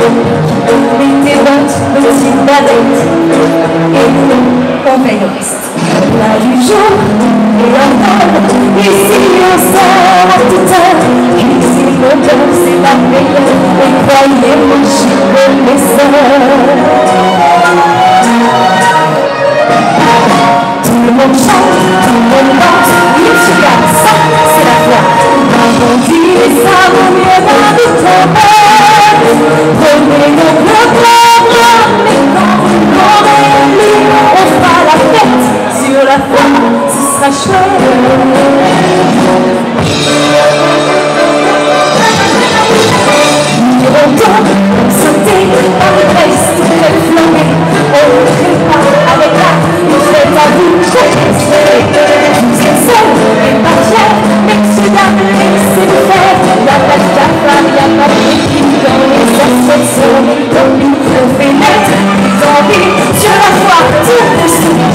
Mettez votre petite bavette et on fait le reste. Là du jour et en vol, ici on sort à toute heure. Ici l'odeur c'est la meilleure, et croyez-moi je suis connaisseur. Tout le monde chante, tout le monde danse, il se garde, ça c'est la foi. Quand on dit ça vaut mieux d'un de prenez notre programme, mais quand vous l'aurez lu, on fera la fête sur la foi, ce sera chouette. On tombe, sauter par le reste, très flambé, on ne prépare avec l'art, une fête à vous connaissez. Vous êtes seuls, mais pas fiers, messieurs, dames, laissez-le faire. Y'a pas de cafard, y'a pas de équipe dans les associations, comme nous on fait naître les envies sur la foi, tout possible.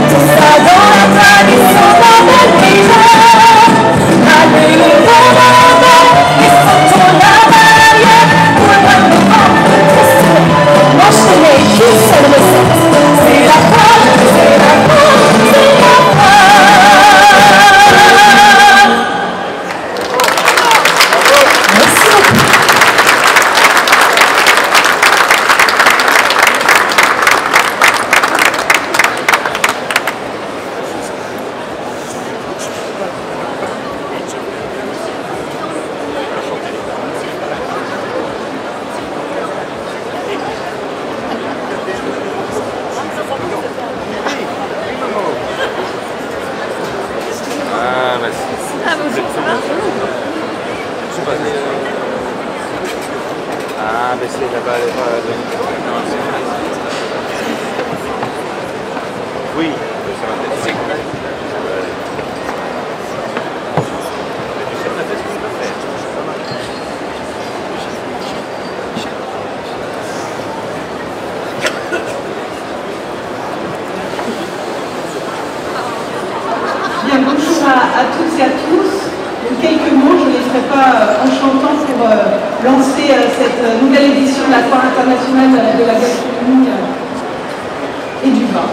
Tout ça dans la tradition d'un bel paysage. Allez, le bon moment, et sortons la barrière. Pour le mois de novembre, mangez-les qu'une seule recette. C'est la foi, c'est la foi, c'est la foi. Merci beaucoup. Ah, mais c'est là-bas, oui, ça m'intéresse. Bien, bonjour à toutes et à tous. Quelques mots, je ne les ferai pas en chantant pour lancer cette nouvelle édition de la Foire internationale de la gastronomie et du vin.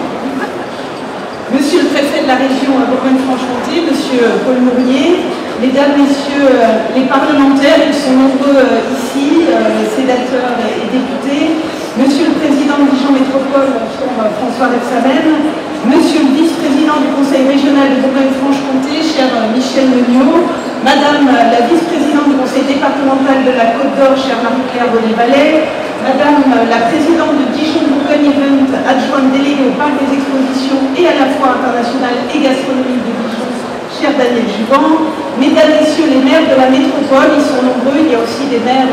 Monsieur le préfet de la région Bourgogne-Franche-Comté, monsieur Paul Mourier, mesdames, messieurs les parlementaires, ils sont nombreux ici, sénateurs et députés, monsieur le président de Dijon Métropole, cher François Rebsamen, monsieur le vice-président du Conseil régional de Bourgogne-Franche-Comté, cher Michel Meuniot, madame la vice-présidente du Conseil départemental de la Côte d'Or, chère Marie-Claire Bonnet-Vallet, madame la présidente de Dijon Bourgogne Event, adjointe déléguée au parc des expositions et à la Foire internationale et gastronomique de Dijon, cher Daniel Juban, mesdames, messieurs les maires de la métropole, ils sont nombreux, il y a aussi des maires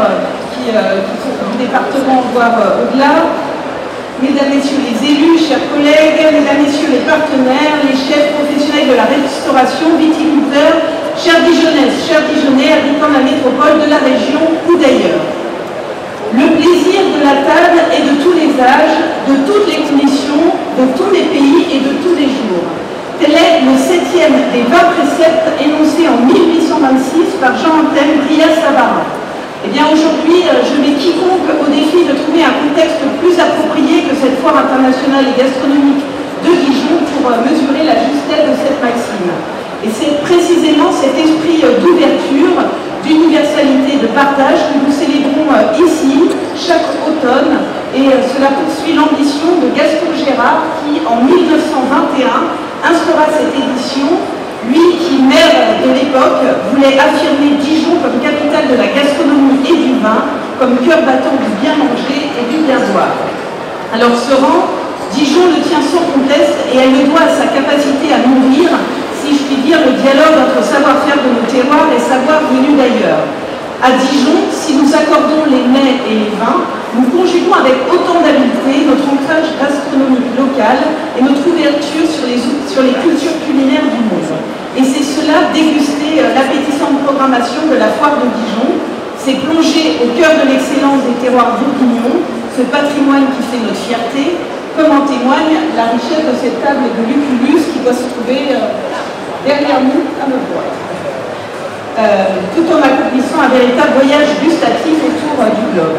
qui sont du département, voire au-delà, mesdames, messieurs les élus, chers collègues, mesdames, messieurs les partenaires, les chefs professionnels de la restauration, viticulteurs, chers Dijonnaises, chers Dijonnais, habitants de la métropole, de la région ou d'ailleurs. Le plaisir de la table est de tous les âges, de toutes les conditions, de tous les pays et de tous les jours. Tel est le 7e des 20 préceptes énoncés en 1826 par Jean-Anthème Brillat-Savarin. Eh bien aujourd'hui, je mets quiconque au défi de trouver un contexte plus approprié que cette foire internationale et gastronomique de Dijon pour mesurer la justesse de cette maxime. Et c'est précisément cet esprit d'ouverture, d'universalité, de partage que nous célébrons ici chaque automne. Et cela poursuit l'ambition de Gaston Gérard qui, en 1921, instaura cette édition. Lui qui, maire de l'époque, voulait affirmer Dijon comme capitale de la gastronomie et du vin, comme cœur battant du bien manger et du bien boire. Alors ce rang, Dijon le tient sans conteste et elle le doit à sa capacité à nourrir, si je puis dire, le dialogue entre savoir-faire de nos terroirs et savoir venus d'ailleurs. À Dijon, si nous accordons les mets et les vins, nous conjuguons avec autant d'habileté notre ancrage gastronomique local et notre ouverture sur les cultures culinaires du monde. Et c'est cela, déguster l'appétissante programmation de la foire de Dijon, c'est plonger au cœur de l'excellence des terroirs bourguignons, ce patrimoine qui fait notre fierté, comme en témoigne la richesse de cette table de Lucullus qui doit se trouver derrière nous à me voir. Tout en accomplissant un véritable voyage gustatif autour du globe.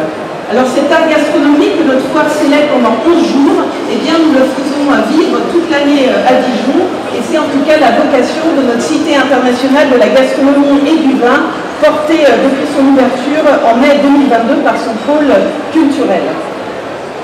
Alors cet art gastronomique que notre foire célèbre pendant 11 jours, eh bien nous le faisons vivre toute l'année à Dijon, et c'est en tout cas la vocation de notre cité internationale de la gastronomie et du vin, portée depuis son ouverture en mai 2022 par son pôle culturel.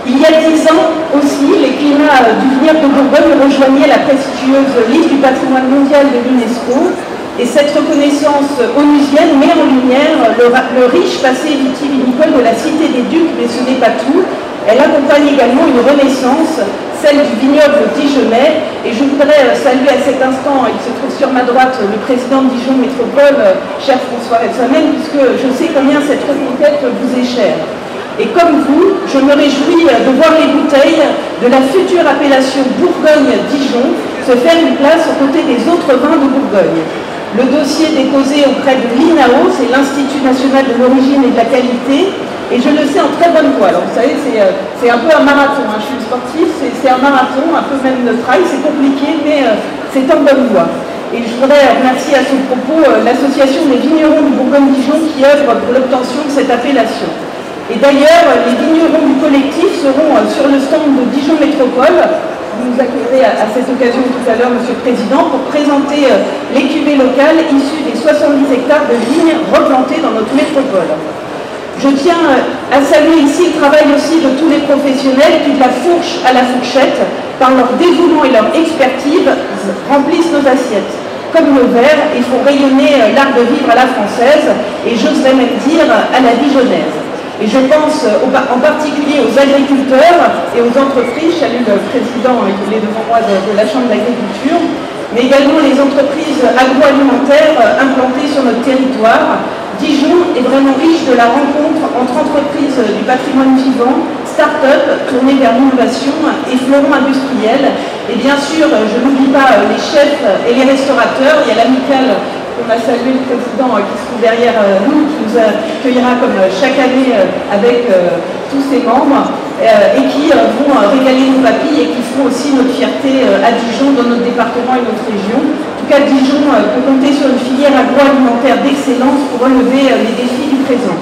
Il y a 10 ans aussi, les climats du vignoble de Bourgogne rejoignaient la prestigieuse liste du patrimoine mondial de l'UNESCO. Et cette reconnaissance onusienne met en lumière le riche passé vitivinicole de la Cité des Ducs, mais ce n'est pas tout. Elle accompagne également une renaissance, celle du vignoble dijonnais. Et je voudrais saluer à cet instant, il se trouve sur ma droite, le président de Dijon Métropole, cher François Rebsamen, puisque je sais combien cette reconquête vous est chère. Et comme vous, je me réjouis de voir les bouteilles de la future appellation Bourgogne-Dijon se faire une place aux côtés des autres vins de Bourgogne. Le dossier déposé auprès de l'INAO, c'est l'Institut National de l'Origine et de la Qualité, et je le sais en très bonne voie. Alors vous savez, c'est un peu un marathon, hein. Je suis sportif, c'est un marathon, un peu même de trail, c'est compliqué, mais c'est en bonne voie. Et je voudrais remercier à ce propos l'association des vignerons du Bourgogne-Dijon qui œuvre pour l'obtention de cette appellation. Et d'ailleurs, les vignerons du collectif seront sur le stand de Dijon Métropole. Vous nous accueillerez à cette occasion tout à l'heure, Monsieur le Président, pour présenter les cuvées locales issues des 70 hectares de vignes replantées dans notre métropole. Je tiens à saluer ici le travail aussi de tous les professionnels qui, de la fourche à la fourchette, par leur dévouement et leur expertise, remplissent nos assiettes, comme nos verres, et font rayonner l'art de vivre à la française, et j'oserais même dire à la dijonnaise. Et je pense en particulier aux agriculteurs et aux entreprises, je salue le président, il est devant moi de la Chambre d'agriculture, mais également les entreprises agroalimentaires implantées sur notre territoire. Dijon est vraiment riche de la rencontre entre entreprises du patrimoine vivant, start-up tournées vers l'innovation et fleurons industriels. Et bien sûr, je n'oublie pas les chefs et les restaurateurs. Il y a l'amicale qu'on a salué, le président qui se trouve derrière nous, qui nous accueillera comme chaque année avec tous ses membres et qui vont régaler nos papilles et qui font aussi notre fierté à Dijon, dans notre département et notre région. En tout cas, Dijon peut compter sur une filière agroalimentaire d'excellence pour relever les défis du présent.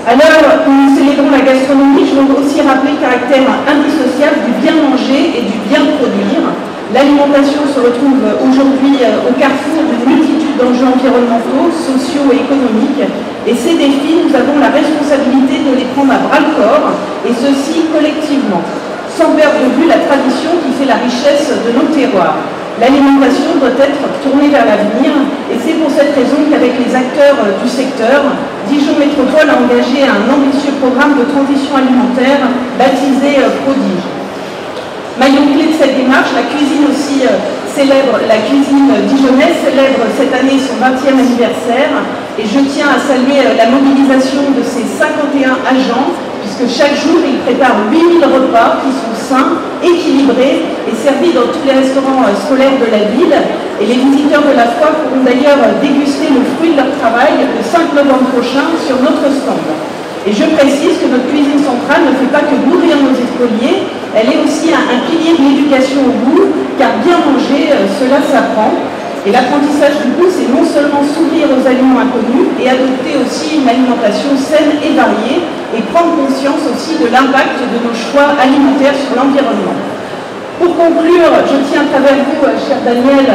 À l'heure où nous célébrons la gastronomie, je veux aussi rappeler le caractère indissociable du bien manger et du bien produire. L'alimentation se retrouve aujourd'hui au carrefour d'une multitude d'enjeux environnementaux, sociaux et économiques. Et ces défis, nous avons la responsabilité de les prendre à bras-le-corps, et ceci collectivement, sans perdre de vue la tradition qui fait la richesse de nos terroirs. L'alimentation doit être tournée vers l'avenir, et c'est pour cette raison qu'avec les acteurs du secteur, Dijon Métropole a engagé un ambitieux programme de transition alimentaire baptisé Prodige. Maillon clé de cette démarche, la cuisine aussi célèbre, la cuisine dijonnaise célèbre cette année son 20e anniversaire, et je tiens à saluer la mobilisation de ces 51 agents, puisque chaque jour ils préparent 8000 repas qui sont sains, équilibrés et servis dans tous les restaurants scolaires de la ville. Et les visiteurs de la foire pourront d'ailleurs déguster le fruit de leur travail le 5 novembre prochain sur notre stand. Et je précise que notre cuisine centrale ne fait pas que nourrir nos écoliers, elle est aussi un pilier de l'éducation au goût, car bien manger, cela s'apprend. Et l'apprentissage du goût, c'est non seulement s'ouvrir aux aliments inconnus, et adopter aussi une alimentation saine et variée, et prendre conscience aussi de l'impact de nos choix alimentaires sur l'environnement. Pour conclure, je tiens à travers vous, cher Daniel,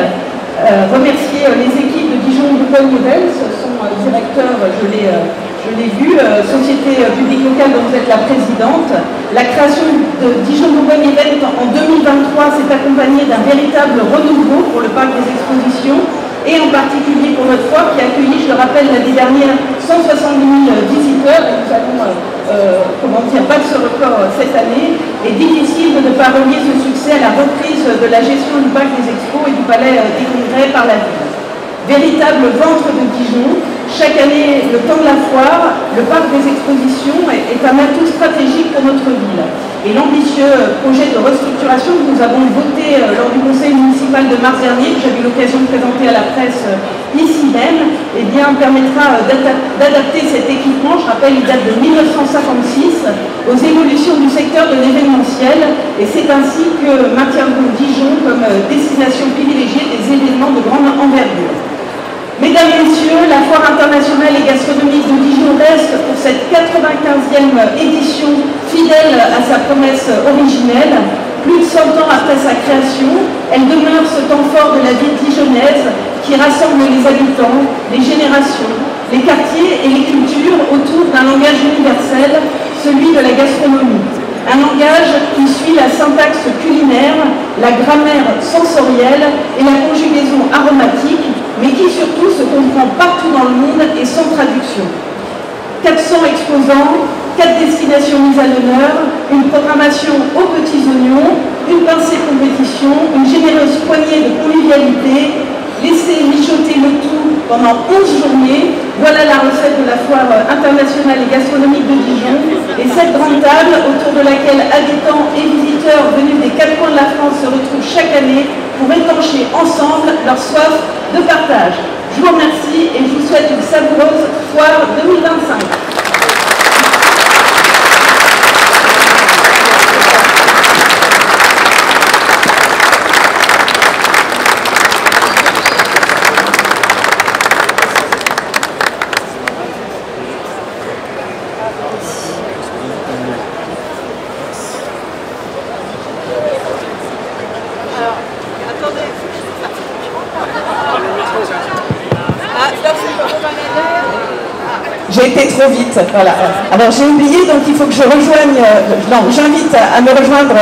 remercier les équipes de Dijon Bourgogne-Events, son directeur, je l'ai vu, société publique locale dont vous êtes la présidente. La création de Dijon Bourgogne-Events en 2023 s'est accompagnée d'un véritable renouveau pour le parc des expositions, et en particulier pour notre foire qui a accueilli, je le rappelle, l'année dernière 170 000 visiteurs, et nous allons battre ce record cette année. Et difficile de ne pas relier ce succès à la reprise de la gestion du parc des expos et du palais des congrès par la ville. Véritable ventre de Dijon, chaque année, le temps de la foire, le parc des expositions est un atout stratégique pour notre ville. Et l'ambitieux projet de restructuration que nous avons voté lors du conseil municipal de mars dernier, que j'ai eu l'occasion de présenter à la presse ici même, eh bien, permettra d'adapter cet équipement, je rappelle, il date de 1956, aux évolutions du secteur de l'événementiel, et c'est ainsi que maintiendrons Dijon comme destination privilégiée des événements de grande envergure. Mesdames et messieurs, la Foire internationale et gastronomique de Dijon reste pour cette 95e édition fidèle à sa promesse originelle. Plus de 100 ans après sa création, elle demeure ce temps fort de la vie dijonnaise qui rassemble les habitants, les générations, les quartiers et les cultures autour d'un langage universel, celui de la gastronomie. Un langage qui suit la syntaxe culinaire, la grammaire sensorielle et la conjugaison aromatique, mais qui surtout se comprend partout dans le monde et sans traduction. 400 exposants, 4 destinations mises à l'honneur, une programmation aux petits oignons, une pincée compétition, une généreuse poignée de convivialité. Laissez mijoter le tout pendant 11 journées. Voilà la recette de la Foire internationale et gastronomique de Dijon. Et cette grande table, autour de laquelle habitants et visiteurs venus des 4 coins de la France se retrouvent chaque année pour étancher ensemble leur soif de partage. Je vous remercie et je vous souhaite une savoureuse Foire 2025. J'ai été trop vite, voilà. Alors j'ai oublié, donc il faut que je rejoigne, j'invite à me rejoindre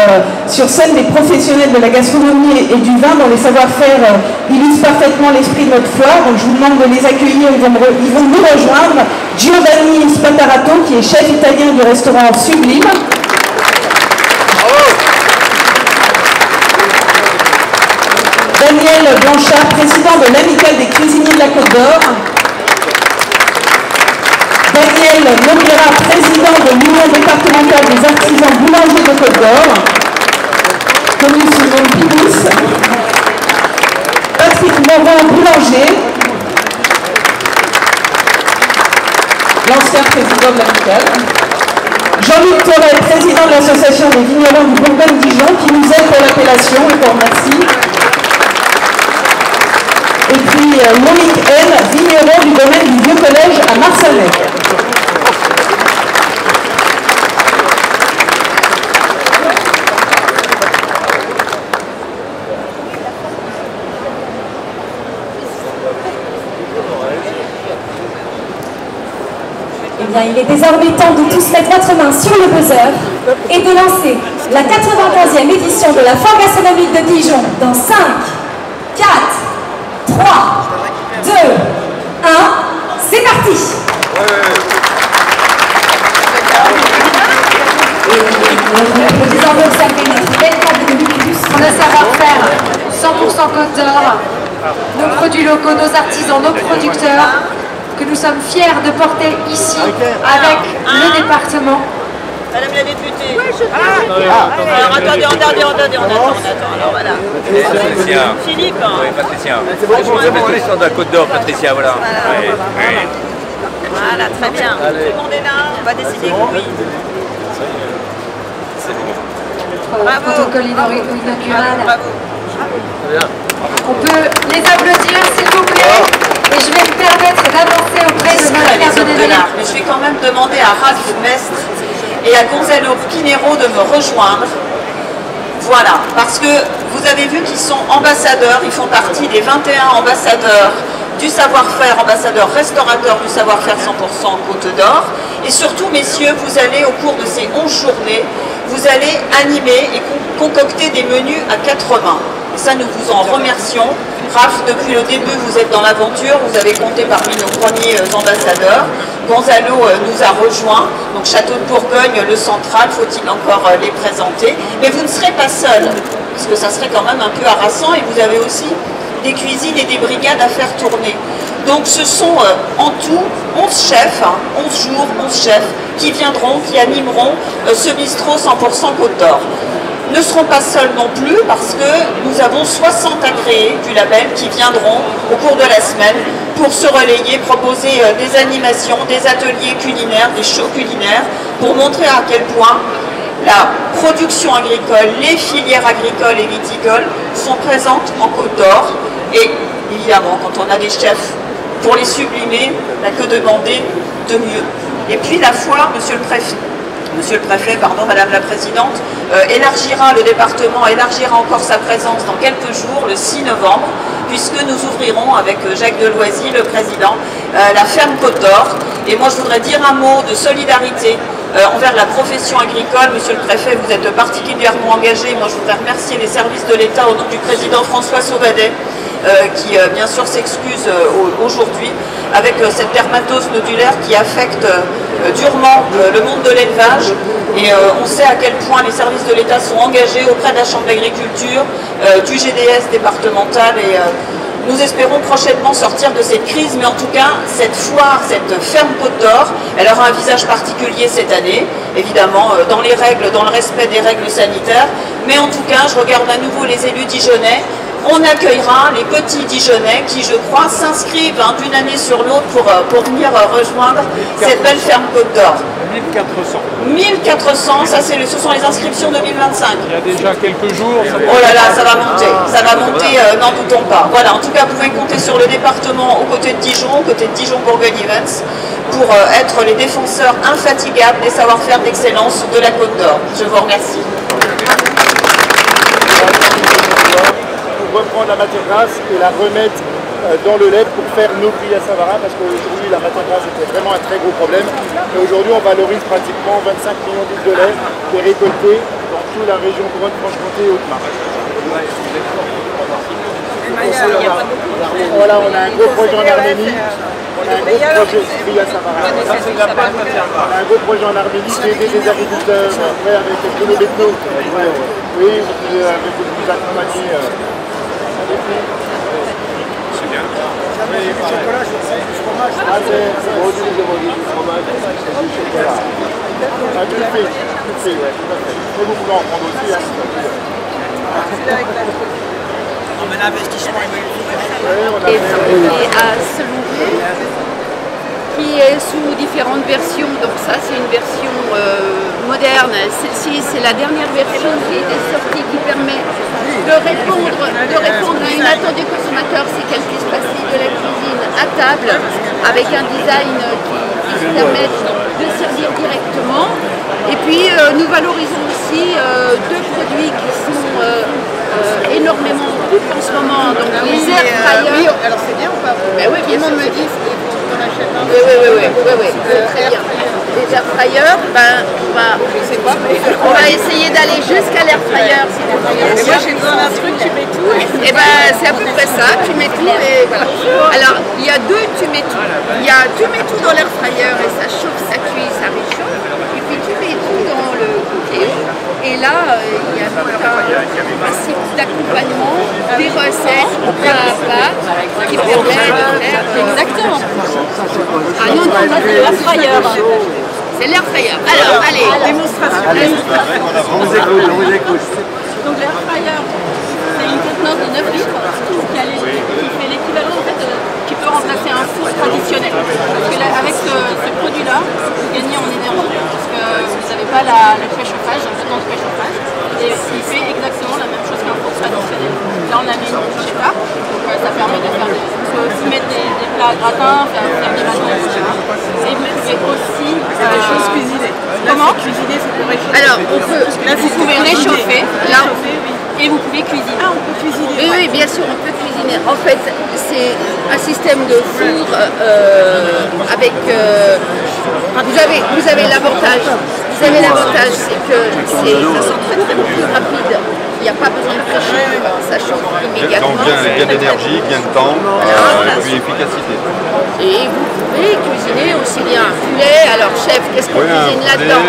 sur scène des professionnels de la gastronomie et du vin dont les savoir-faire illustrent parfaitement l'esprit de notre foire. Donc je vous demande de les accueillir, ils vont nous rejoindre. Giovanni Spatarato, qui est chef italien du restaurant Sublime. Daniel Blanchard, président de l'Amicale des cuisiniers de la Côte d'Or. Daniel Noguera, président de l'Union départementale des artisans boulangers de Côte d'Or, connu sous le nom de Pibus. Patrick Morin, boulanger, l'ancien président de l'Amicale. Jean-Luc Torret, président de l'association des vignerons du Bourgogne-Dijon, qui nous aide pour l'appellation et qu'on remercie. Et puis Loïc N, vigneron du domaine du Vieux Collège à Marsalais. Eh bien, il est désormais temps de tous mettre votre main sur le buzzer et de lancer la 95e édition de la Foire gastronomique de Dijon dans 5, 4, 3, 2, 1, c'est parti! Et on peut désormais observer notre belle table de Pibus. On a savoir-faire 100% Côte d'Or, nos produits locaux, nos artisans, nos producteurs, que nous sommes fiers de porter ici avec le département. Madame la députée. Alors attendez, on attend. Alors voilà. Philippe. Oui, Patricia. Rejoins de la Côte d'Or, Patricia, voilà. Voilà, très bien. Tout le monde est là, on va décider oui. Bravo. Protocole inaugural. Bravo. On peut les applaudir s'il vous plaît. Et je vais me permettre d'avancer auprès de ma carte de délai. Mais je vais quand même demander à Ralph Mestre et à Gonzalo Pinheiro de me rejoindre. Voilà, parce que vous avez vu qu'ils sont ambassadeurs, ils font partie des 21 ambassadeurs du savoir-faire, ambassadeurs restaurateurs du savoir-faire 100% Côte d'Or. Et surtout, messieurs, vous allez, au cours de ces 11 journées, vous allez animer et concocter des menus à 4 mains. Et ça, nous vous en remercions. Raph, depuis le début, vous êtes dans l'aventure, vous avez compté parmi nos premiers ambassadeurs. Gonzalo nous a rejoints, donc Château de Bourgogne, le central, faut-il encore les présenter. Mais vous ne serez pas seuls, parce que ça serait quand même un peu harassant, et vous avez aussi des cuisines et des brigades à faire tourner. Donc ce sont en tout 11 chefs, 11 jours, 11 chefs, qui viendront, qui animeront ce bistrot 100% Côte d'Or. Ne seront pas seuls non plus parce que nous avons 60 agréés du label qui viendront au cours de la semaine pour se relayer, proposer des animations, des ateliers culinaires, des shows culinaires pour montrer à quel point la production agricole, les filières agricoles et viticoles sont présentes en Côte d'Or. Et évidemment, quand on a des chefs pour les sublimer, n'a que demander de mieux. Et puis la foire, Monsieur le Préfet, pardon, Madame la Présidente, élargira le département, élargira encore sa présence dans quelques jours, le 6 novembre, puisque nous ouvrirons avec Jacques Deloisy, le Président, la ferme Côte d'Or. Et moi je voudrais dire un mot de solidarité envers la profession agricole. Monsieur le Préfet, vous êtes particulièrement engagé. Moi je voudrais remercier les services de l'État au nom du Président François Sauvadet, qui bien sûr s'excuse aujourd'hui avec cette dermatose nodulaire qui affecte durement le monde de l'élevage. Et on sait à quel point les services de l'État sont engagés auprès de la Chambre d'agriculture, du GDS départemental, et nous espérons prochainement sortir de cette crise. Mais en tout cas, cette foire, cette ferme Côte d'Or, elle aura un visage particulier cette année, évidemment dans les règles, dans le respect des règles sanitaires. Mais en tout cas, je regarde à nouveau les élus dijonnais. On accueillera les petits Dijonnais qui, je crois, s'inscrivent d'une année sur l'autre pour venir rejoindre cette belle ferme Côte d'Or. 1400. 1400, ça ce sont les inscriptions 2025. Il y a déjà quelques jours. Oh là là, ça va monter, n'en doutons pas. Voilà, en tout cas, vous pouvez compter sur le département aux côtés de Dijon, aux côtés de Dijon-Bourgogne-Events, pour être les défenseurs infatigables des savoir-faire d'excellence de la Côte d'Or. Je vous remercie. Reprendre la matière grasse et la remettre dans le lait pour faire nos brilles à Savarin, parce qu'aujourd'hui la matière grasse était vraiment un très gros problème. Et aujourd'hui on valorise pratiquement 25 millions de litres de lait qui est récolté dans toute la région Bourgogne-Franche-Comté et Haute-Marne. Voilà, on a un gros projet en Arménie. On a un gros projet aussi brilles à Savarin. On a un gros projet en Arménie qui aider des agriculteurs après avec Bruno Betno. Oui, vous nous accompagnez. C'est bien. Qui est sous différentes versions. Donc ça c'est une version moderne. Celle-ci c'est la dernière version qui est sortie, qui permet de répondre à une attente du consommateur, c'est qu'elle puisse passer de la cuisine à table avec un design qui se permet de servir directement. Et puis nous valorisons aussi deux produits qui sont énormément en coupe en ce moment. Donc les air fryers. Oui, alors c'est bien ou pas? Ben oui, bien sûr. Tout le monde me dit qu'on achète un. Oui, très bien. Les air fryers, ben, on va essayer d'aller jusqu'à l'air fryer. Et moi j'ai besoin d'un truc, tu mets tout. Et ben c'est à peu près ça, tu mets tout et voilà. Alors il y a deux, tu mets tout. Tu mets tout dans l'air fryer et ça chauffe, ça cuit, ça réchauffe. Et puis tu mets tout dans le cooker. Et là, il y a tout un principe d'accompagnement, des recettes, plat à plat, qui permet de faire exactement. Ah non, c'est l'air fryer. C'est l'air fryer. Alors, allez. Démonstration. On vous écoute. Donc l'air fryer, c'est une contenance de 9 litres qui fait l'équivalent en fait, qui peut remplacer un four traditionnel. Parce que là, avec ce produit-là, vous gagnez en énergie. Parce que vous n'avez pas le préchauffage, le temps de préchauffage. Et il fait exactement la même chose qu'un four traditionnel. Là on a mis une bruschetta, donc ça permet de faire on peut aussi mettre des plats à gratin, faire des bâtons, etc. Et vous pouvez aussi des choses cuisinées. Comment Cuisiner, c'est pour réchauffer. Alors, vous pouvez réchauffer. Là, et vous pouvez cuisiner. Ah, on peut cuisiner. oui, bien sûr, on peut cuisiner. En fait, c'est un système de four avec... vous avez l'avantage. Vous avez l'avantage, c'est que ça sent très plus rapide. Il n'y a pas besoin de préchauffer, ça chauffe immédiatement. Donc gain d'énergie, gain de temps, et puis efficacité. Et vous pouvez cuisiner aussi bien un poulet. Alors chef, qu'est-ce qu'on cuisine là-dedans?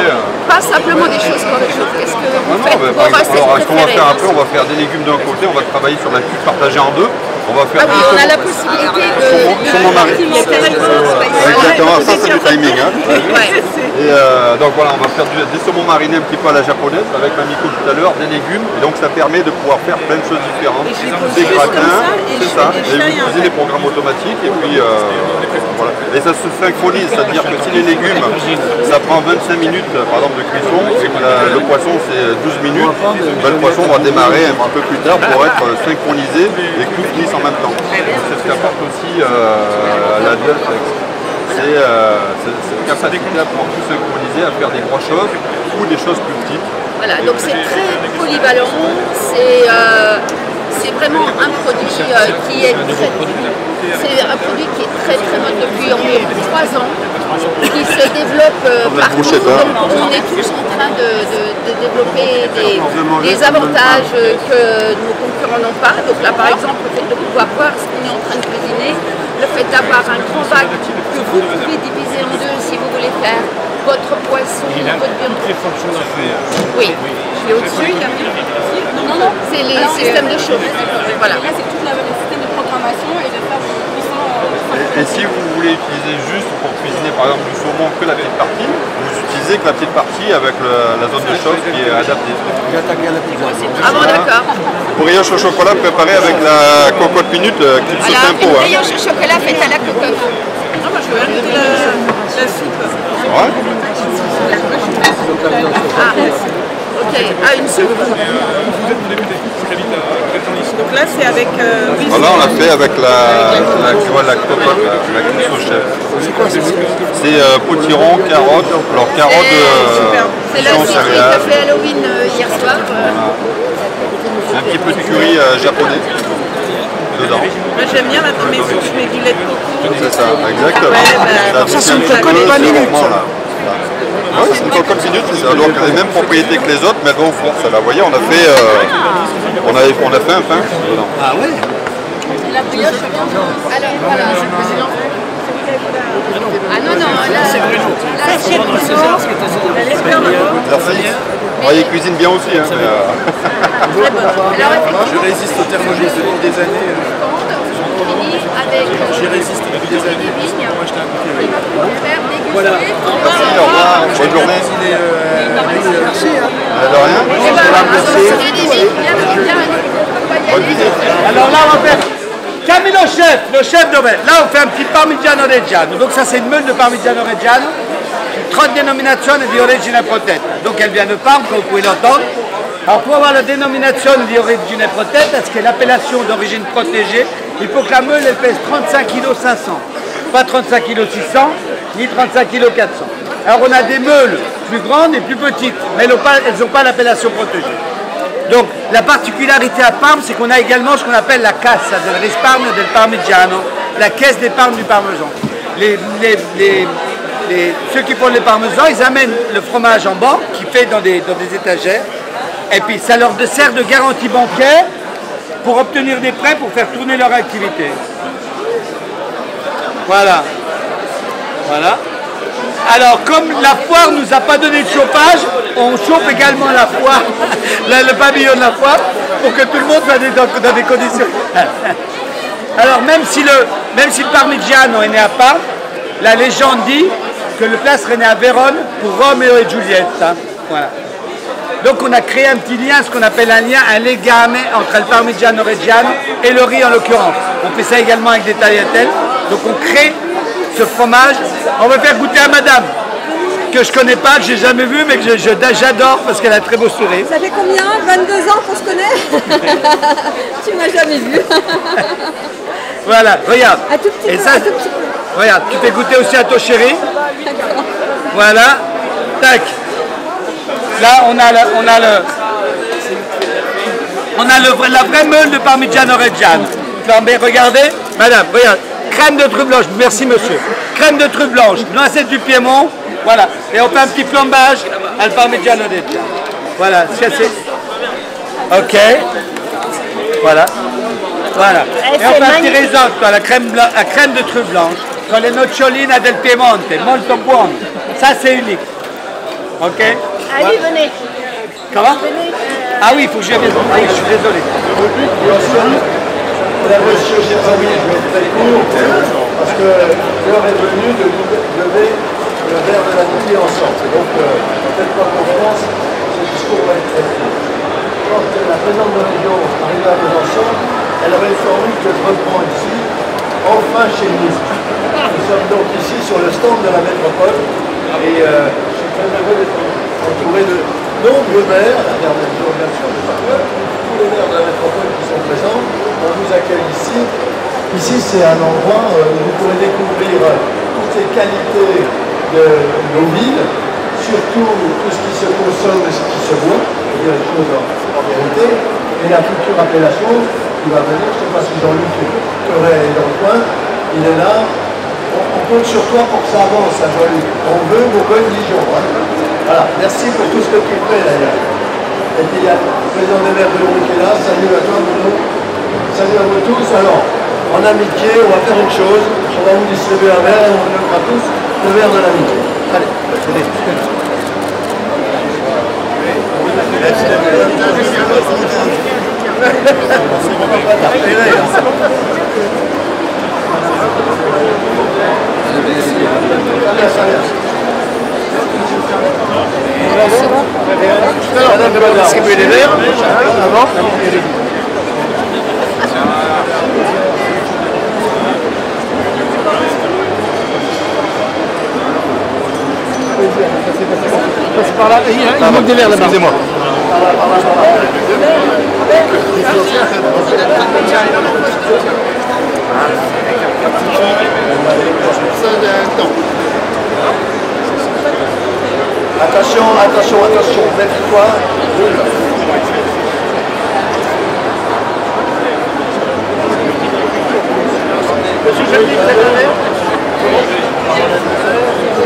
Pas simplement des choses qu'on réchauffe. Qu'est-ce que vous faites vos recettes alors, ce qu'on va faire préférées? après, on va faire des légumes d'un côté, on va travailler sur la cuisse partagée en deux. On va faire Ah oui, on a la possibilité de... saumon mariné. Exactement, ça c'est le timing. Hein. Et donc voilà, on va faire des saumons marinés un petit peu à la japonaise, avec ma micro tout à l'heure, des légumes. Et donc ça permet de pouvoir faire plein de choses différentes. Des gratins, c'est ça. Et vous utilisez des programmes automatiques. Et puis voilà. Et ça se synchronise, c'est-à-dire que si les légumes, ça prend 25 minutes par exemple de cuisson, et que le poisson c'est 12 minutes, ben, le poisson va démarrer un petit peu plus tard pour être synchronisé et cuit en même temps. C'est ce qu'apporte aussi la Delphex. C'est cette capacité à pouvoir tout synchroniser, à faire des grosses choses ou des choses plus petites. Voilà, donc c'est très polyvalent, c'est vraiment un produit qui est très mode depuis environ 3 ans, qui se développe partout. Donc on est tous en train de développer des avantages que nos concurrents n'ont pas. Donc là par exemple, le fait de pouvoir voir ce qu'on est en train de cuisiner, le fait d'avoir un grand bac que vous pouvez diviser en deux si vous voulez faire votre poisson, votre viande. Oui, je l'ai au-dessus. Non, c'est les systèmes de chauffe. Voilà. Là, c'est tout le système de programmation et de faire des cuissons. Et si vous voulez utiliser juste pour cuisiner par exemple du saumon que la petite partie, vous utilisez que la petite partie avec la zone de chauffe qui est adaptée. Ah bon, d'accord. Brioche au chocolat préparée avec la cocotte minute qui se fait un pot. Une brioche au chocolat faite à la cocotte. Non, moi je veux inviter la soupe. Ouais. Ok, une soupe. Donc là c'est avec... Voilà, on l'a fait avec la cocotte, la cuisse au chef. C'est potiron, carottes, alors carottes c'est la soupe qui a fait Halloween hier soir. Un petit peu de curry japonais dedans. Moi j'aime bien maintenant mes soupes, je mets du lait de coco. C'est ça, exactement. Ouais, ça c'est une cocotte pas minute. Oui, c'est une cocotte minute, ça doit avoir les mêmes propriétés que les autres, mais elle va au four. Ça, là, vous voyez, on a fait un pain dedans. Ah ouais. Et la brioche, alors voilà. Ah non, là c'est Bruno. Là c'est Bruno. Merci. Il cuisine bien aussi. Hein, Je résiste au thermogène depuis des années. J'y résiste depuis des années. Moi, je t'ai un voilà. Merci, au revoir. Bonne journée. De rien. Bonne visite. Alors là, on va faire Camille le chef domaine. Là, on fait un petit Parmigiano Reggiano. Donc ça, c'est une meule de Parmigiano Reggiano. 30 denominazioni di origine protetta. Donc elle vient de Parme, comme vous pouvez l'entendre. Alors pour avoir la dénomination di origine protetta, ce qui est l'appellation d'origine protégée, il faut que la meule elle pèse 35 kg 500. Pas 35 kg 600, ni 35 kg 400. Alors on a des meules plus grandes et plus petites, mais elles n'ont pas l'appellation protégée. Donc la particularité à Parme, c'est qu'on a également ce qu'on appelle la cassa del risparmio del Parmigiano, la caisse d'épargne du parmesan. Ceux qui font les parmesans, ils amènent le fromage en banque, qui fait dans des étagères, et puis ça leur sert de garantie bancaire pour obtenir des prêts pour faire tourner leur activité. Voilà. Voilà. Alors, comme la foire ne nous a pas donné de chauffage, on chauffe également la foire, le pavillon de la foire, pour que tout le monde soit dans des conditions. Alors, même si le Parmigiano est né à Parme, la légende dit que le plat serait né à Vérone pour Roméo et Juliette. Hein. Voilà. Donc on a créé un petit lien, ce qu'on appelle un legame entre le Parmigiano Reggiano et le riz en l'occurrence. On fait ça également avec des tagliatelles. Donc on crée ce fromage. On va faire goûter à madame, que je connais pas, que j'ai jamais vu, mais que j'adore parce qu'elle a un très beau sourire. Ça fait combien? 22 ans qu'on se connaît? Tu m'as jamais vu. Voilà, regarde. Un tout petit et peu, ça, un tout petit peu. Regarde, tu fais goûter aussi à ton chéri. Voilà. Tac. Là, on a la vraie meule de Parmigiano Reggiano. Mais regardez, madame, regarde. Crème de truffe blanche, merci monsieur. Crème de truffe blanche, noisette du Piémont. Voilà. Et on fait un petit plombage à le Parmigiano Reggiano. Voilà. Ok. Voilà. Voilà. Et on fait un petit risotto à la crème de truffe blanche. Con le noccioline del Piemonte, molto buono. Ça, c'est unique. Ok? Allez, venez. Comment? Ah oui, il faut que je vienne. Ah oui, je suis désolé. Monsieur, j'ai pas voulu être très court, parce que l'heure est venue de lever le verre de l'amitié ensemble. Donc, faites pas confiance, ce discours va être très court. Quand la présidente de la région arrivait à Besançon, elle avait une formule que je reprends ici, enfin chez le ministre. Nous sommes donc ici sur le stand de la métropole, et je suis très heureux d'être entouré de nombreux maires, la maire de bien sûr, tous les maires de la métropole qui sont présents. on vous accueille ici. Ici, c'est un endroit où vous pourrez découvrir toutes les qualités de nos villes, surtout tout ce qui se consomme et ce qui se boit, c'est-à-dire les choses en vérité, et la future appellation qui va venir, je ne sais pas si Jean-Luc Perret est dans le coin, il est là. On compte sur toi pour que ça avance, hein, Jean-Luc. On veut Bourgogne-Dijon. Hein. Voilà, merci pour tout ce que tu fais d'ailleurs. Et puis il y a le président des maires de Lyon qui est là. Salut à toi, Bruno. Salut à vous tous. Alors, en amitié, on va faire une chose. On va vous distribuer un verre et on vous donnera tous le verre de l'amitié. Allez, Madame va distribuer les verres avant. Passe par là, il manque des verres là-bas. Excusez-moi. Attention, attention, attention, mets-toi.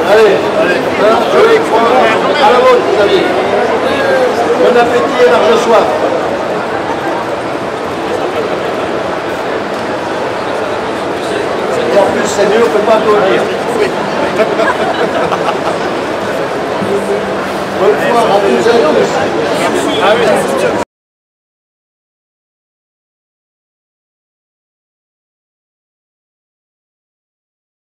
Allez, allez, je crois à la vôtre, vous avez. Bon appétit et large soif. Et en plus, c'est mieux, on ne peut pas applaudir. Bonne soirée à tous et à tous.